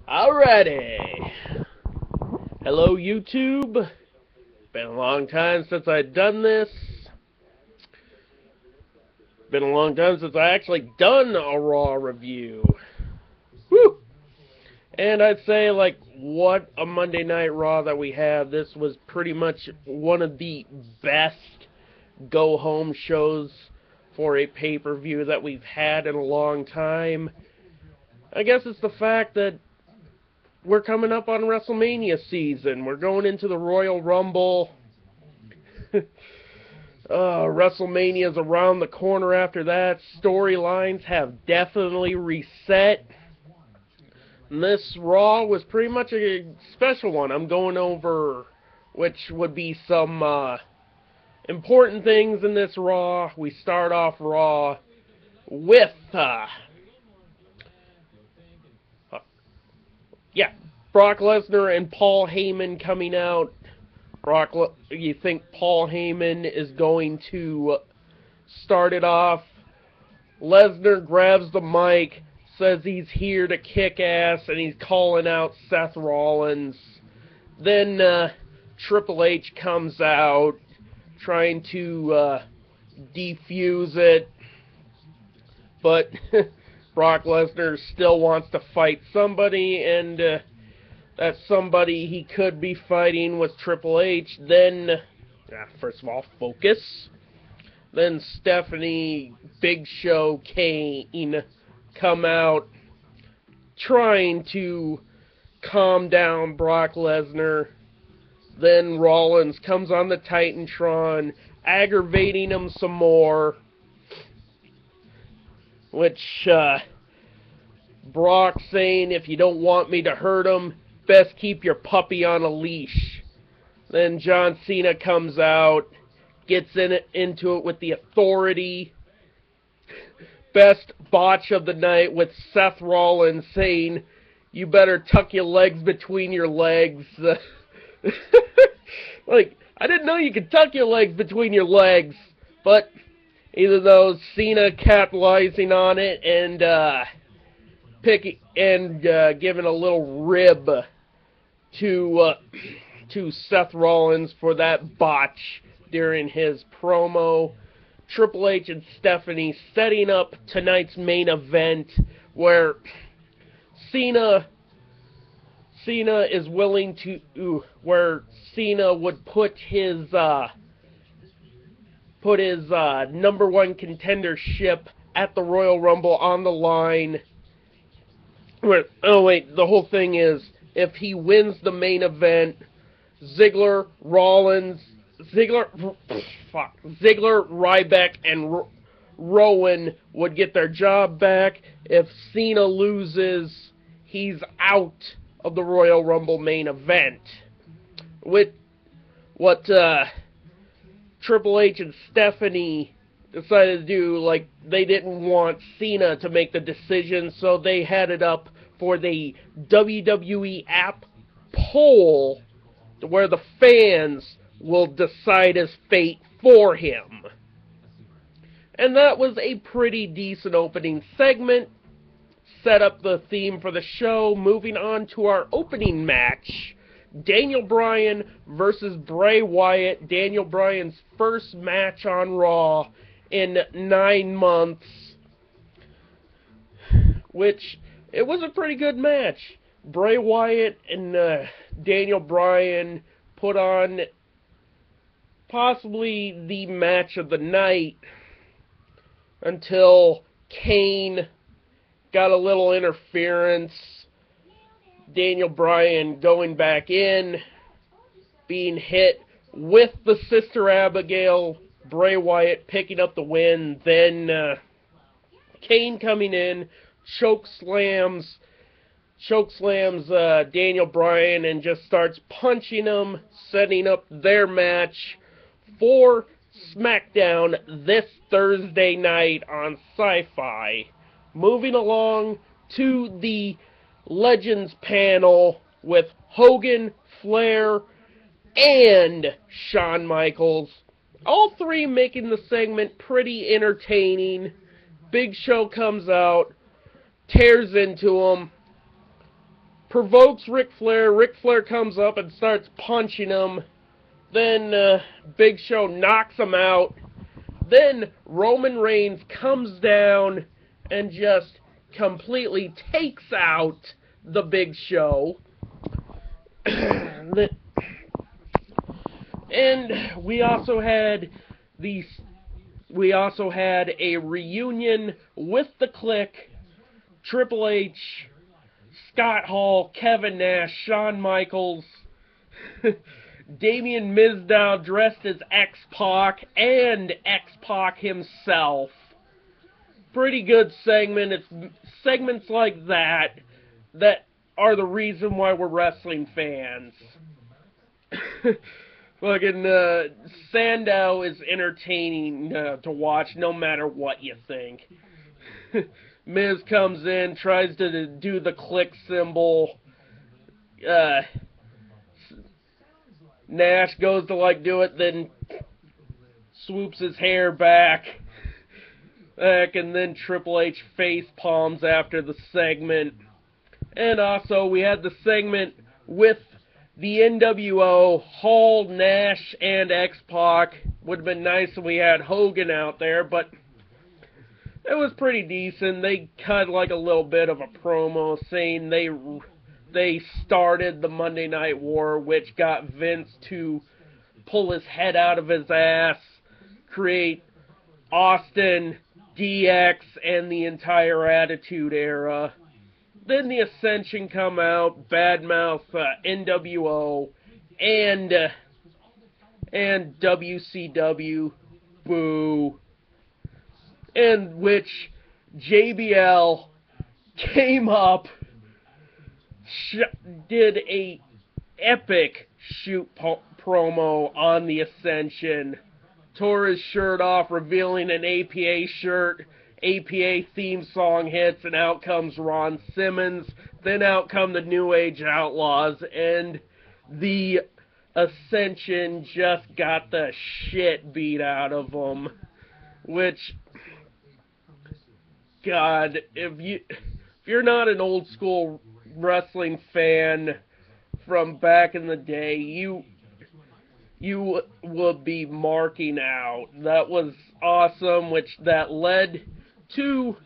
Alrighty. Hello, YouTube. Been a long time since I've done this. Been a long time since I actually done a Raw review. Whew! And I'd say, like, what a Monday Night Raw that we had. This was pretty much one of the best go-home shows for a pay-per-view that we've had in a long time. I guess it's the fact that we're coming up on WrestleMania season. We're going into the Royal Rumble. WrestleMania's around the corner after that. Storylines have definitely reset. And this Raw was pretty much a special one. I'm going over which would be some important things in this Raw. We start off Raw with Brock Lesnar and Paul Heyman coming out. You think Paul Heyman is going to start it off? Lesnar grabs the mic, says he's here to kick ass, and he's calling out Seth Rollins. Then Triple H comes out, trying to defuse it, but Brock Lesnar still wants to fight somebody, and that somebody he could be fighting was Triple H. Then, first of all, focus. Then Stephanie, Big Show, Kane come out trying to calm down Brock Lesnar. Then Rollins comes on the Titantron, aggravating him some more, which Brock saying, if you don't want me to hurt him, best keep your puppy on a leash. Then John Cena comes out, gets into it with the Authority. Best botch of the night with Seth Rollins saying, you better tuck your legs between your legs. Like, I didn't know you could tuck your legs between your legs. But either those, Cena capitalizing on it and giving a little rib to Seth Rollins for that botch during his promo. Triple H and Stephanie setting up tonight's main event, where Cena is willing to, where Cena would put his number one contendership at the Royal Rumble on the line. The whole thing is, if he wins the main event, Ziggler, Ryback, and Rowan would get their job back. If Cena loses, he's out of the Royal Rumble main event. With what Triple H and Stephanie decided to do, like, they didn't want Cena to make the decision, so they had it up for the WWE app poll, where the fans will decide his fate for him. And that was a pretty decent opening segment. Set up the theme for the show. Moving on to our opening match. Daniel Bryan versus Bray Wyatt. Daniel Bryan's first match on Raw in 9 months. Which, it was a pretty good match. Bray Wyatt and Daniel Bryan put on possibly the match of the night until Kane got a little interference. Daniel Bryan going back in, being hit with the Sister Abigail. Bray Wyatt picking up the win. Then Kane coming in, choke slams Daniel Bryan and just starts punching him, setting up their match for SmackDown this Thursday night on Sci-Fi. Moving along to the Legends panel with Hogan, Flair, and Shawn Michaels. All three making the segment pretty entertaining. Big Show comes out, tears into him. provokes Ric Flair. Ric Flair comes up and starts punching him. Then Big Show knocks him out. Then Roman Reigns comes down and just completely takes out the Big Show. And we also had a reunion with the Clique, Triple H, Scott Hall, Kevin Nash, Shawn Michaels, Damien Mizdow dressed as X-Pac, and X-Pac himself. Pretty good segment. It's segments like that that are the reason why we're wrestling fans. Fucking Sandow is entertaining to watch no matter what you think. Miz comes in, tries to do the click symbol. Nash goes to do it, then swoops his hair back, and then Triple H face palms after the segment. And also we had the segment with the NWO, Hall, Nash, and X-Pac. Would have been nice if we had Hogan out there, but it was pretty decent. They cut a little bit of a promo saying they started the Monday Night War, which got Vince to pull his head out of his ass, create Austin, DX, and the entire Attitude Era. Then the Ascension come out, badmouth NWO, and WCW, boo, in which JBL came up, did a epic shoot promo on the Ascension, tore his shirt off, revealing an APA shirt. APA theme song hits, and out comes Ron Simmons. Then out come the New Age Outlaws, and the Ascension just got the shit beat out of them. Which, God, if you're not an old school wrestling fan from back in the day, you will be marking out. That was awesome, which that led to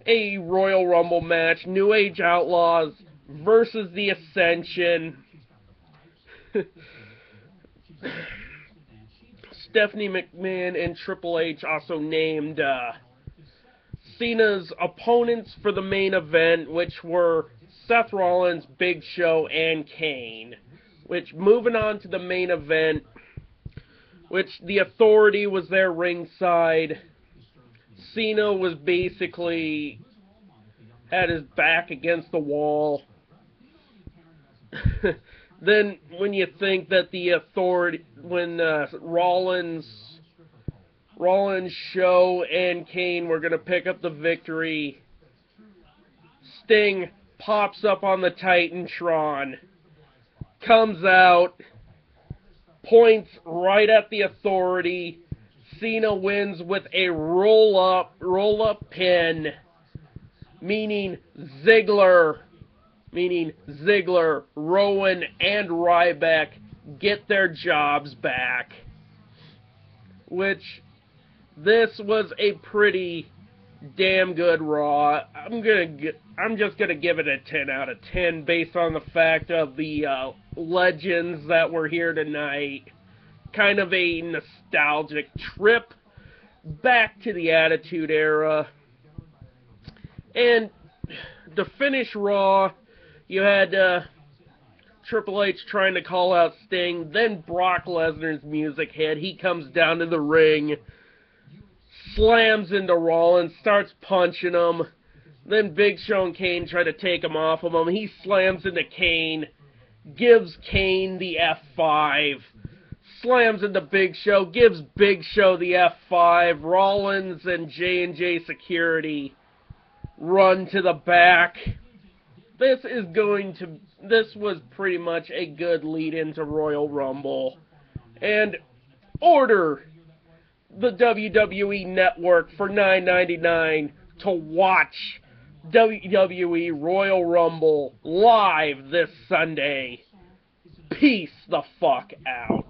a Royal Rumble match, New Age Outlaws versus the Ascension. Stephanie McMahon and Triple H also named Cena's opponents for the main event, which were Seth Rollins, Big Show, and Kane. Which, moving on to the main event, which the Authority was there ringside. Cena was basically had his back against the wall. Then, when you think that the Authority, when Rollins, Show, and Kane were going to pick up the victory, Sting pops up on the Titantron, comes out, points right at the Authority. Cena wins with a roll-up pin, meaning Ziggler, Rowan, and Ryback get their jobs back. Which, this was a pretty damn good Raw. I'm just gonna give it a 10 out of 10 based on the fact of the legends that were here tonight. Kind of a nostalgic trip back to the Attitude Era. And to finish Raw, you had Triple H trying to call out Sting. Then Brock Lesnar's music hit. He comes down to the ring, slams into Rollins, starts punching him. Then Big Show and Kane try to take him off of him. He slams into Kane, gives Kane the F5. Slams into Big Show, gives Big Show the F5. Rollins and J&J Security run to the back. This was pretty much a good lead into Royal Rumble. And order the WWE Network for $9.99 to watch WWE Royal Rumble live this Sunday. Peace the fuck out.